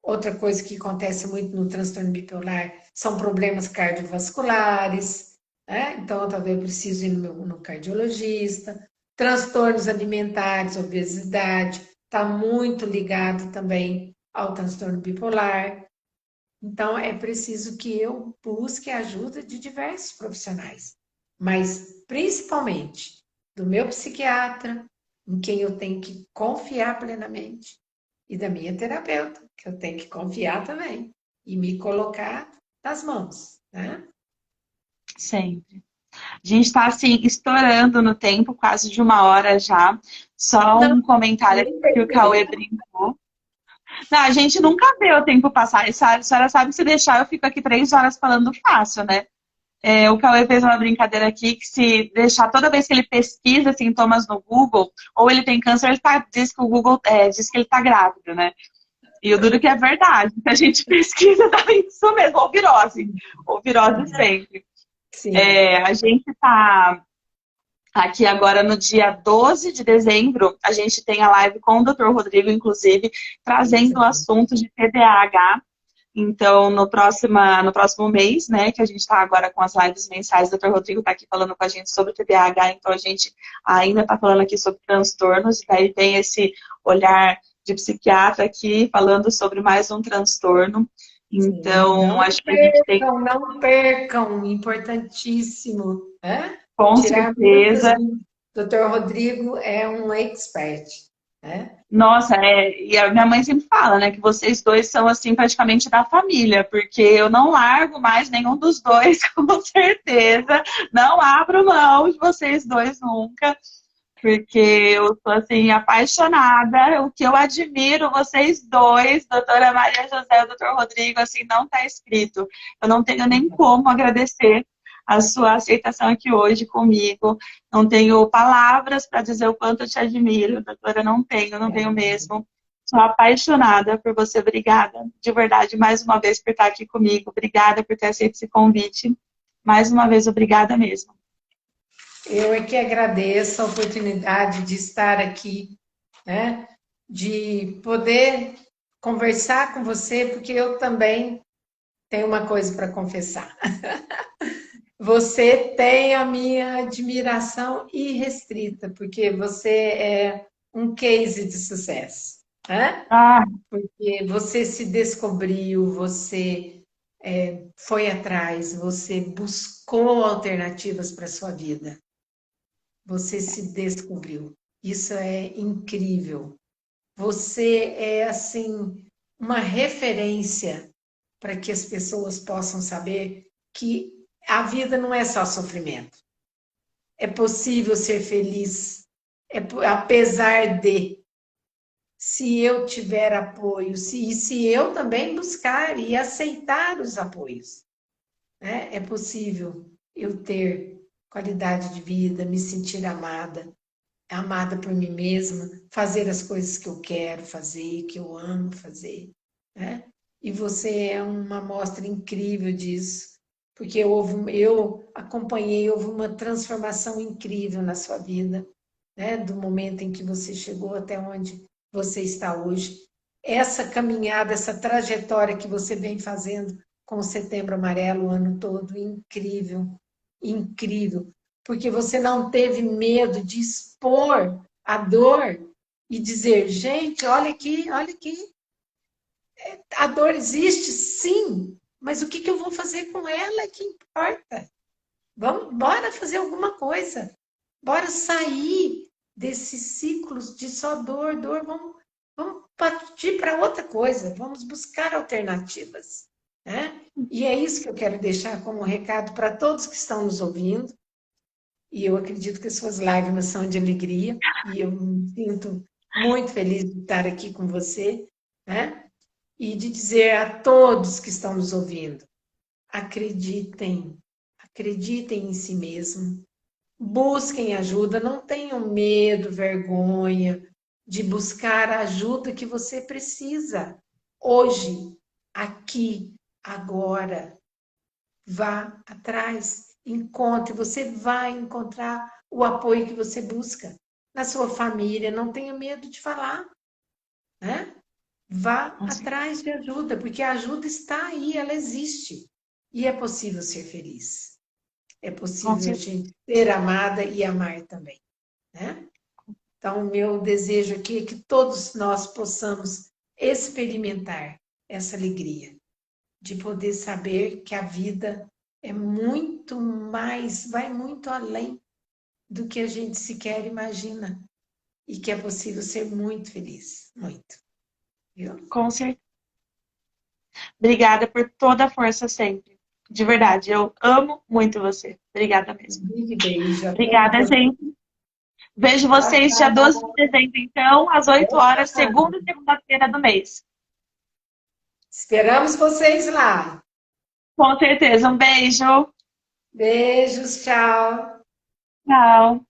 Outra coisa que acontece muito no transtorno bipolar são problemas cardiovasculares, né? Então, talvez eu precise ir no cardiologista. Transtornos alimentares, obesidade, está muito ligado também ao transtorno bipolar. Então, é preciso que eu busque a ajuda de diversos profissionais, mas principalmente do meu psiquiatra, em quem eu tenho que confiar plenamente, e da minha terapeuta, que eu tenho que confiar também, e me colocar nas mãos, né? Sempre. A gente está assim, estourando no tempo, quase de 1 hora já. Só Não, um comentário nem que o Cauê percebi. brincou. Não, a gente nunca vê o tempo passar. A senhora sabe que se deixar, eu fico aqui 3 horas falando fácil, né? O Cauê fez uma brincadeira aqui que se deixar, toda vez que ele pesquisa sintomas no Google, ou ele tem câncer, diz que o Google diz que ele tá grávido, né? E o duro que é verdade. Se a gente pesquisa, tá isso mesmo, ou virose sempre. Sim, A gente tá aqui agora no dia 12 de dezembro, a gente tem a live com o Dr. Rodrigo, inclusive, trazendo o assunto de TDAH. Então, no próximo mês, né, que a gente está agora com as lives mensais, o Dr. Rodrigo está aqui falando com a gente sobre TDAH, então a gente ainda está falando aqui sobre transtornos, e daí tem esse olhar de psiquiatra aqui falando sobre mais um transtorno. sim. Então, Não acho que a gente tem, percam, não percam, importantíssimo, né? com Tirar muitas certeza. dúvidas. Doutor Rodrigo é um expert, né? Nossa, e a minha mãe sempre fala, né, que vocês dois são, assim, praticamente da família, porque eu não largo mais nenhum dos dois, com certeza, não abro mão de vocês dois nunca, porque eu sou, assim, apaixonada, o que eu admiro vocês dois, doutora Maria José e doutor Rodrigo, assim, não está escrito, eu não tenho nem como agradecer a sua aceitação aqui hoje comigo. Não tenho palavras para dizer o quanto eu te admiro, doutora. Não tenho mesmo. Sou apaixonada por você. Obrigada, de verdade, mais uma vez por estar aqui comigo. Obrigada por ter aceito esse convite. Mais uma vez, obrigada mesmo. Eu é que agradeço a oportunidade de estar aqui, né? De poder conversar com você, porque eu também tenho uma coisa para confessar. Você tem a minha admiração irrestrita, porque você é um case de sucesso, né? Ah, Porque você se descobriu, você foi atrás, você buscou alternativas para a sua vida. Você se descobriu. Isso é incrível. Você é, assim, uma referência para que as pessoas possam saber que a vida não é só sofrimento. É possível ser feliz, apesar de, se eu tiver apoio, se eu também buscar e aceitar os apoios, né? É possível eu ter qualidade de vida, me sentir amada por mim mesma, fazer as coisas que eu quero fazer, que eu amo fazer, né? E você é uma amostra incrível disso, porque eu acompanhei, houve uma transformação incrível na sua vida, né? Do momento em que você chegou até onde você está hoje. Essa caminhada, essa trajetória que você vem fazendo com o Setembro Amarelo o ano todo, incrível, incrível, porque você não teve medo de expor a dor e dizer, gente, olha aqui, a dor existe sim, mas o que eu vou fazer com ela é que importa. Bora fazer alguma coisa, bora sair desses ciclos de só dor, vamos partir para outra coisa, vamos buscar alternativas, né? E é isso que eu quero deixar como recado para todos que estão nos ouvindo. E eu acredito que as suas lágrimas são de alegria. E eu me sinto muito feliz de estar aqui com você, né? e de dizer a todos que estão nos ouvindo: acreditem, acreditem em si mesmo, busquem ajuda, não tenham medo, vergonha de buscar a ajuda que você precisa. Hoje, aqui, agora, vá atrás, encontre, você vai encontrar o apoio que você busca na sua família, não tenha medo de falar, né? Vá atrás de ajuda, porque a ajuda está aí, ela existe. E é possível ser feliz. É possível a gente ser amada e amar também, né? Então, o meu desejo aqui é que todos nós possamos experimentar essa alegria de poder saber que a vida é muito mais, vai muito além do que a gente sequer imagina e que é possível ser muito feliz, muito. Viu? Com certeza. Obrigada por toda a força sempre. De verdade, eu amo muito você. Obrigada mesmo. Beijo. Obrigada, gente. Vejo vocês dia 12 de dezembro, então, às 8 horas, segunda e segunda-feira do mês. Esperamos vocês lá. Com certeza. Um beijo. Beijos, tchau. Tchau.